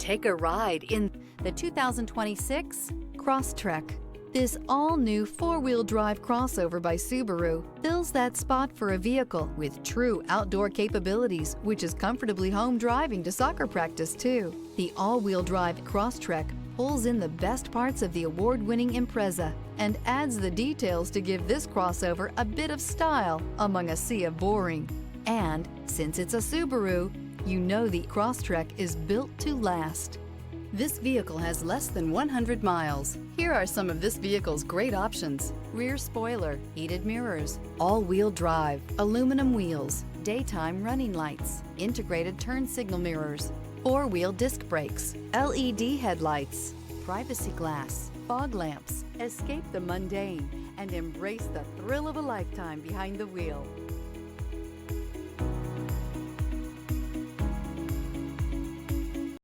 Take a ride in the 2026 Crosstrek. This all-new four-wheel drive crossover by Subaru fills that spot for a vehicle with true outdoor capabilities, which is comfortably home driving to soccer practice too. The all-wheel drive Crosstrek pulls in the best parts of the award-winning Impreza and adds the details to give this crossover a bit of style among a sea of boring. And since it's a Subaru, you know the Crosstrek is built to last. This vehicle has less than 100 miles. Here are some of this vehicle's great options: rear spoiler, heated mirrors, all-wheel drive, aluminum wheels, daytime running lights, integrated turn signal mirrors, four-wheel disc brakes, LED headlights, privacy glass, fog lamps. Escape the mundane and embrace the thrill of a lifetime behind the wheel.